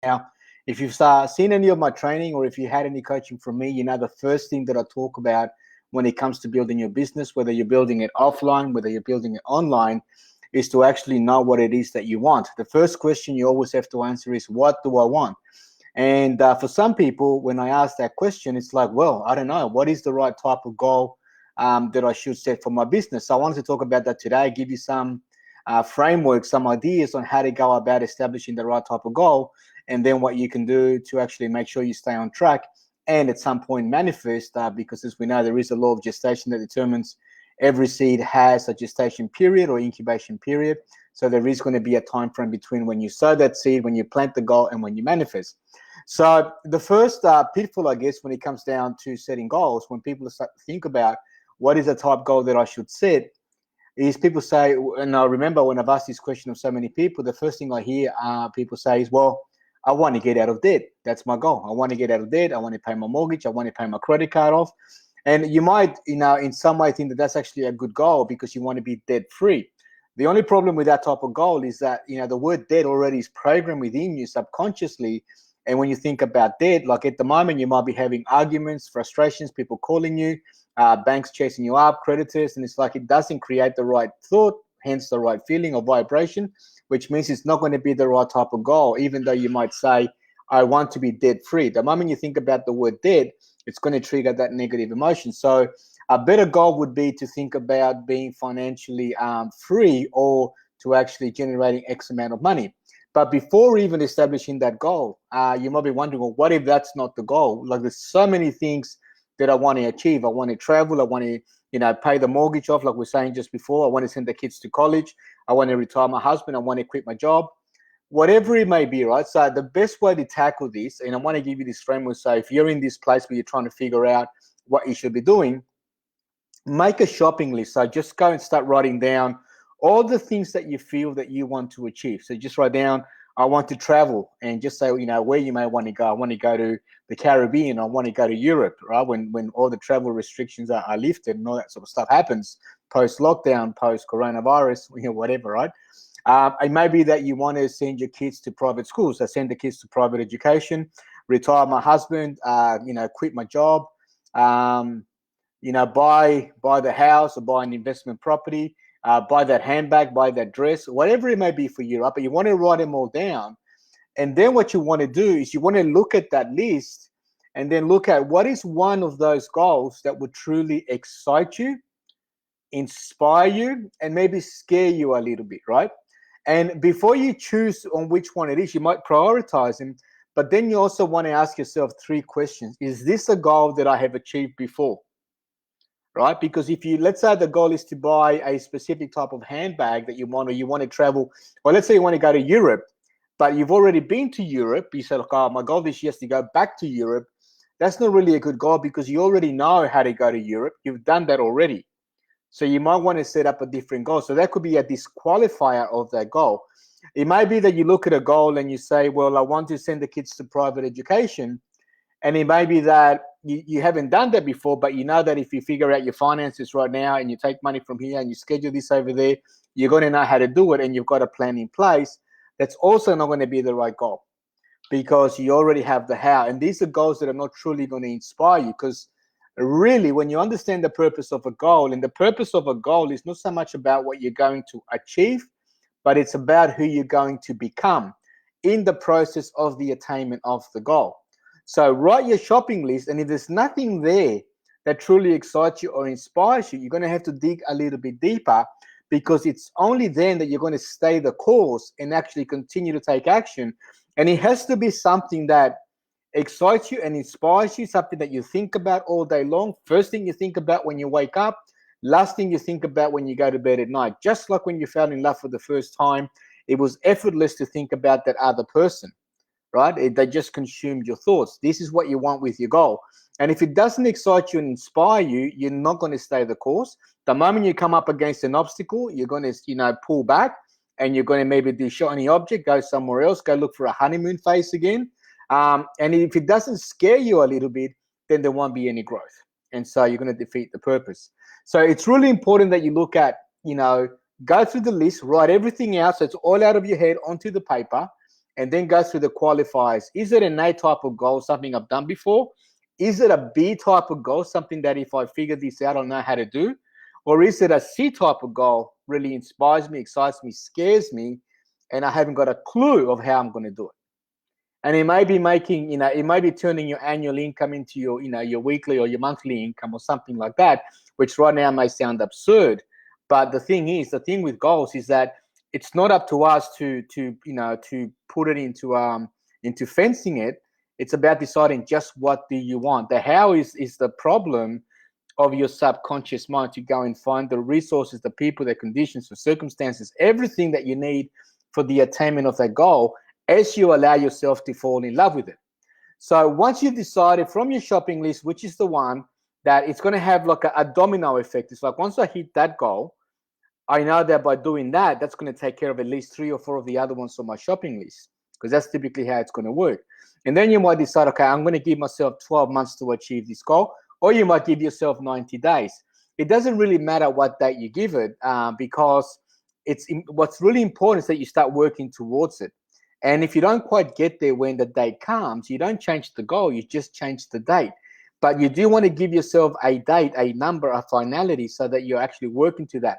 Now, if you've seen any of my training or if you had any coaching from me, you know the first thing that I talk about when it comes to building your business, whether you're building it offline, whether you're building it online, is to actually know what it is that you want. The first question you always have to answer is, what do I want? And for some people, when I ask that question, it's like, well, I don't know. What is the right type of goal that I should set for my business? So I wanted to talk about that today, give you some framework, some ideas on how to go about establishing the right type of goal, and then what you can do to actually make sure you stay on track and at some point manifest, because as we know, there is a law of gestation that determines every seed has a gestation period or incubation period. So there is going to be a time frame between when you sow that seed, when you plant the goal, and when you manifest. So the first pitfall, I guess, when it comes down to setting goals, when people start to think about what is the type goal that I should set, is people say, and I remember when I've asked this question of so many people, the first thing I hear people say is, well, I want to get out of debt. That's my goal. I want to get out of debt. I want to pay my mortgage. I want to pay my credit card off. And you might, in some way think that that's actually a good goal because you want to be debt free. The only problem with that type of goal is that, the word debt already is programmed within you subconsciously. And when you think about debt, like at the moment, you might be having arguments, frustrations, people calling you, banks chasing you up, creditors, and it's like it doesn't create the right thought, hence the right feeling or vibration, which means it's not going to be the right type of goal, even though you might say, I want to be debt free. The moment you think about the word debt, it's going to trigger that negative emotion. So a better goal would be to think about being financially free or to actually generating X amount of money. But before even establishing that goal, you might be wondering, well, what if that's not the goal? Like there's so many things that I want to achieve. I want to travel. I want to, pay the mortgage off, like we are saying just before. I want to send the kids to college. I want to retire my husband. I want to quit my job. Whatever it may be, right? So the best way to tackle this, and I want to give you this framework. So if you're in this place where you're trying to figure out what you should be doing, make a shopping list. So just go and start writing down all the things that you feel that you want to achieve. So just write down, I want to travel, and just say, where you may want to go. I want to go to the Caribbean. I want to go to Europe, right? When all the travel restrictions are lifted and all that sort of stuff happens, post-lockdown, post-coronavirus, whatever, right? It may be that you want to send your kids to private schools. So send the kids to private education, retire my husband, quit my job, buy the house or buy an investment property, buy that handbag, buy that dress, whatever it may be for you, right? But you want to write them all down. And then what you want to do is you want to look at that list and then look at what is one of those goals that would truly excite you, inspire you, and maybe scare you a little bit, right? And before you choose on which one it is, you might prioritize them. But then you also want to ask yourself 3 questions. Is this a goal that I have achieved before? Right? Because if let's say the goal is to buy a specific type of handbag that you want, or you want to travel, or let's say you want to go to Europe, but you've already been to Europe, you say, look, my goal this year is to go back to Europe. That's not really a good goal because you already know how to go to Europe. You've done that already. So you might want to set up a different goal. So that could be a disqualifier of that goal. It might be that you look at a goal and you say, well, I want to send the kids to private education. And it may be that you haven't done that before, but you know that if you figure out your finances right now and you take money from here and you schedule this over there, you're going to know how to do it and you've got a plan in place. That's also not going to be the right goal because you already have the how. And these are goals that are not truly going to inspire you, because really, when you understand the purpose of a goal, and the purpose of a goal is not so much about what you're going to achieve, but it's about who you're going to become in the process of the attainment of the goal. So write your shopping list, and if there's nothing there that truly excites you or inspires you, you're going to have to dig a little bit deeper, because it's only then that you're going to stay the course and actually continue to take action. And it has to be something that excites you and inspires you, something that you think about all day long. First thing you think about when you wake up, last thing you think about when you go to bed at night. Just like when you fell in love for the first time, it was effortless to think about that other person. Right? They just consumed your thoughts. This is what you want with your goal. And if it doesn't excite you and inspire you, you're not going to stay the course. The moment you come up against an obstacle, you're going to, pull back, and you're going to maybe do shiny object, go somewhere else, go look for a honeymoon phase again. And if it doesn't scare you a little bit, then there won't be any growth. And so you're going to defeat the purpose. So it's really important that you look at, go through the list, write everything out so it's all out of your head onto the paper. and then go through the qualifiers. Is it an A type of goal, something I've done before? Is it a B type of goal, something that if I figure this out, I'll know how to do? Or is it a C type of goal, really inspires me, excites me, scares me, and I haven't got a clue of how I'm going to do it? And it may be making, it may be turning your annual income into your, your weekly or your monthly income or something like that, which right now may sound absurd. But the thing with goals is that it's not up to us to put it into fencing it. It's about deciding just what do you want. The how is the problem of your subconscious mind to go and find the resources, the people, the conditions, the circumstances, everything that you need for the attainment of that goal, as you allow yourself to fall in love with it. So once you've decided from your shopping list, which is the one that it's going to have like a domino effect. It's like once I hit that goal, I know that by doing that, that's going to take care of at least 3 or 4 of the other ones on my shopping list, because that's typically how it's going to work. And then you might decide, okay, I'm going to give myself 12 months to achieve this goal, or you might give yourself 90 days. It doesn't really matter what date you give it, because what's really important is that you start working towards it. And if you don't quite get there when the date comes, you don't change the goal, you just change the date. But you do want to give yourself a date, a number, a finality, so that you're actually working to that.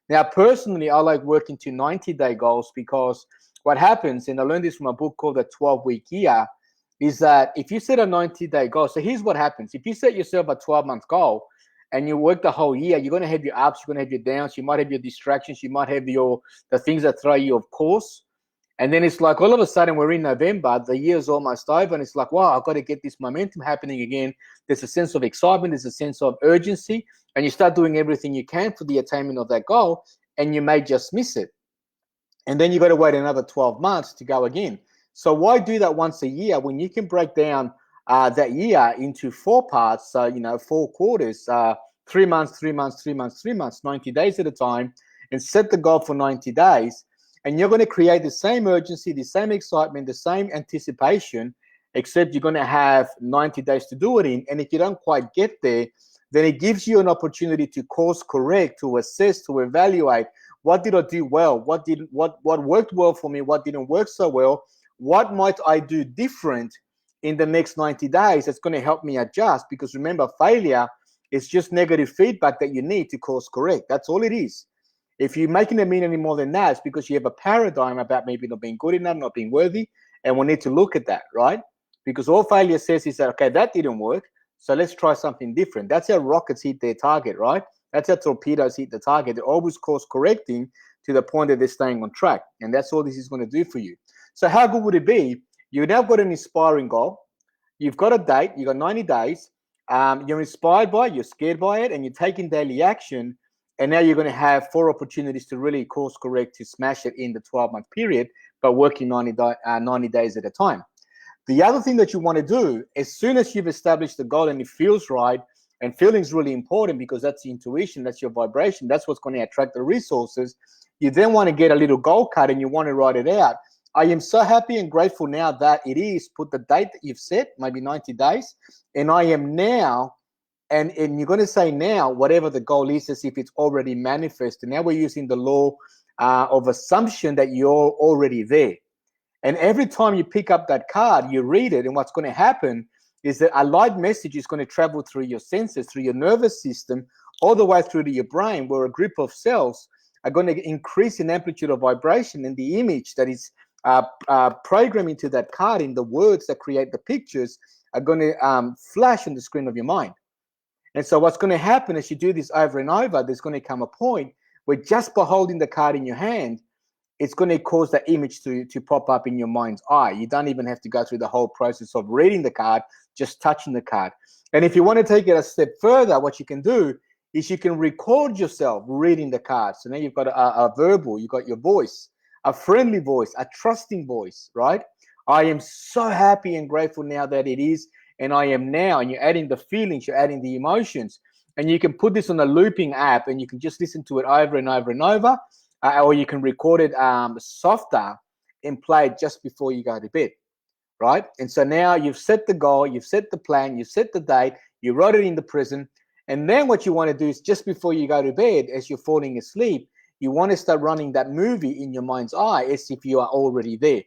Now, personally, I like working to 90-day goals, because what happens, and I learned this from a book called The 12-Week Year, is that if you set a 90-day goal, so here's what happens. If you set yourself a 12-month goal and you work the whole year, you're going to have your ups, you're going to have your downs, you might have your distractions, you might have the things that throw you off course. And then it's like all of a sudden we're in November, the year's almost over, and it's like, wow, I've got to get this momentum happening again. There's a sense of excitement, there's a sense of urgency, and you start doing everything you can for the attainment of that goal, and you may just miss it. And then you've got to wait another 12 months to go again. So why do that once a year when you can break down that year into 4 parts, 4 quarters, 3 months, 3 months, 3 months, 3 months, 90 days at a time, and set the goal for 90 days. And you're going to create the same urgency, the same excitement, the same anticipation, except you're going to have 90 days to do it in. And if you don't quite get there, then it gives you an opportunity to course correct, to assess, to evaluate. What did I do well? What worked well for me? What didn't work so well? What might I do different in the next 90 days that's going to help me adjust? Because remember, failure is just negative feedback that you need to course correct. That's all it is. If you're making it mean any more than that, it's because you have a paradigm about maybe not being good enough, not being worthy, and we need to look at that, right? Because all failure says is that, okay, that didn't work, so let's try something different. That's how rockets hit their target, right? That's how torpedoes hit the target. They're always course correcting to the point that they're staying on track, and that's all this is going to do for you. So how good would it be? You've now got an inspiring goal. You've got a date. You've got 90 days. You're inspired by it. You're scared by it, and you're taking daily action. And now you're going to have 4 opportunities to really course correct to smash it in the 12-month period, but working 90 days at a time. The other thing that you want to do, as soon as you've established the goal and it feels right, and feeling is really important because that's the intuition, that's your vibration, that's what's going to attract the resources. You then want to get a little goal card and you want to write it out. I am so happy and grateful now that it is, put the date that you've set, maybe 90 days, and I am now, and you're going to say now, whatever the goal is, as if it's already manifested. Now we're using the law of assumption that you're already there. And every time you pick up that card, you read it, and what's going to happen is that a light message is going to travel through your senses, through your nervous system, all the way through to your brain, where a group of cells are going to increase in amplitude of vibration, and the image that is programmed into that card, in the words that create the pictures, are going to flash on the screen of your mind. And so what's going to happen as you do this over and over, there's going to come a point where just by holding the card in your hand, it's going to cause that image to pop up in your mind's eye. You don't even have to go through the whole process of reading the card, just touching the card. And if you want to take it a step further, what you can do is you can record yourself reading the card. So now you've got a verbal, you've got your voice, a friendly voice, a trusting voice, right? I am so happy and grateful now that it is, and I am now, and you're adding the feelings, you're adding the emotions, and you can put this on a looping app, and you can just listen to it over and over and over, or you can record it softer and play it just before you go to bed, right? And so now you've set the goal, you've set the plan, you've set the date, you wrote it in the prison, and then what you want to do is just before you go to bed, as you're falling asleep, you want to start running that movie in your mind's eye as if you are already there.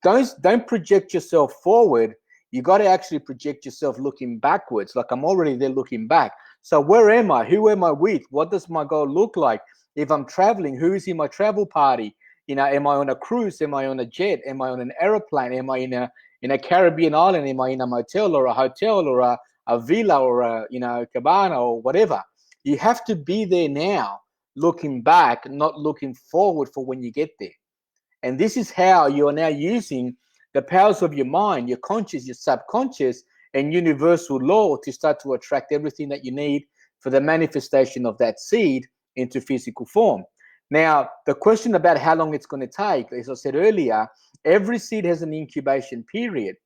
don't project yourself forward. You got to actually project yourself looking backwards. Like, I'm already there looking back. So where am I? Who am I with? What does my goal look like? If I'm traveling, who is in my travel party? Am I on a cruise? Am I on a jet? Am I on an airplane? Am I in a Caribbean island? Am I in a motel or a hotel or a villa or a cabana or whatever? You have to be there now, looking back, not looking forward for when you get there. And this is how you are now using the powers of your mind, your conscious, your subconscious, and universal law to start to attract everything that you need for the manifestation of that seed into physical form. Now, the question about how long it's going to take, as I said earlier, every seed has an incubation period.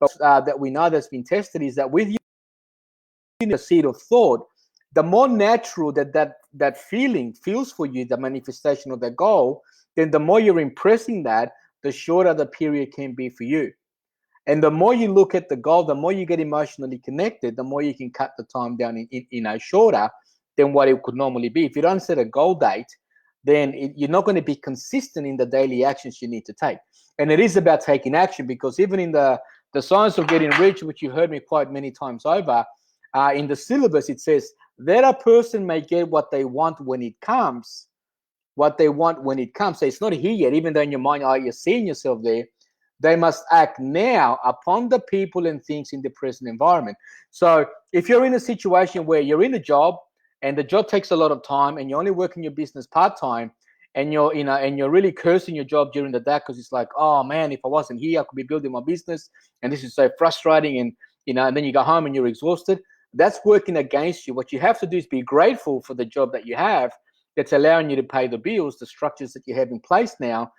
But that we know that's been tested is that with a seed of thought, the more natural that feeling feels for you, the manifestation of that goal, then the more you're impressing that, the shorter the period can be for you. And the more you look at the goal, the more you get emotionally connected, the more you can cut the time down in shorter than what it could normally be. If you don't set a goal date, then you're not going to be consistent in the daily actions you need to take. And it is about taking action, because even in the Science of Getting Rich, which you heard me quite many times over, in the syllabus, it says that a person may get what they want when it comes. What they want when it comes. So it's not here yet, even though in your mind, you're seeing yourself there. They must act now upon the people and things in the present environment. So if you're in a situation where you're in a job and the job takes a lot of time and you're only working your business part-time, and you're really cursing your job during the day because it's like, oh man, if I wasn't here, I could be building my business, and this is so frustrating, and and then you go home and you're exhausted. That's working against you. What you have to do is be grateful for the job that you have that's allowing you to pay the bills, the structures that you have in place now,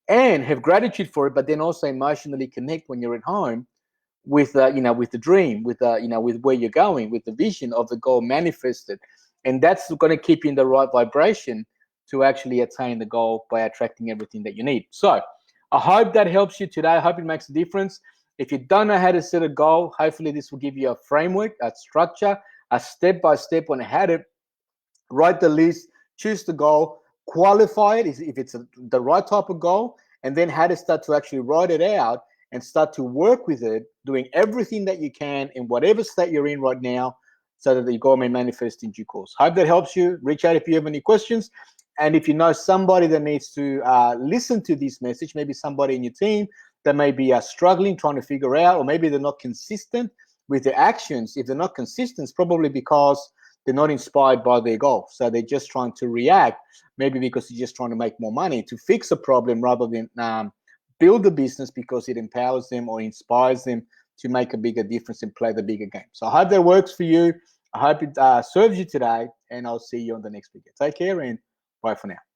and have gratitude for it, but then also emotionally connect when you're at home with with the dream, with with where you're going, with the vision of the goal manifested. And that's going to keep you in the right vibration to actually attain the goal by attracting everything that you need. So I hope that helps you today. I hope it makes a difference. If you don't know how to set a goal, hopefully this will give you a framework, a structure, a step-by-step on how to write the list, choose the goal, qualify it if it's the right type of goal, and then how to start to actually write it out and start to work with it, doing everything that you can in whatever state you're in right now, so that the goal may manifest in due course. Hope that helps you. Reach out if you have any questions. And if you know somebody that needs to listen to this message, maybe somebody in your team that may be struggling, trying to figure out, or maybe they're not consistent with their actions. If they're not consistent, it's probably because they're not inspired by their goal. So they're just trying to react, maybe because they're just trying to make more money to fix a problem rather than build a business because it empowers them or inspires them to make a bigger difference and play the bigger game. So I hope that works for you. I hope it serves you today, and I'll see you on the next video. Take care and bye for now.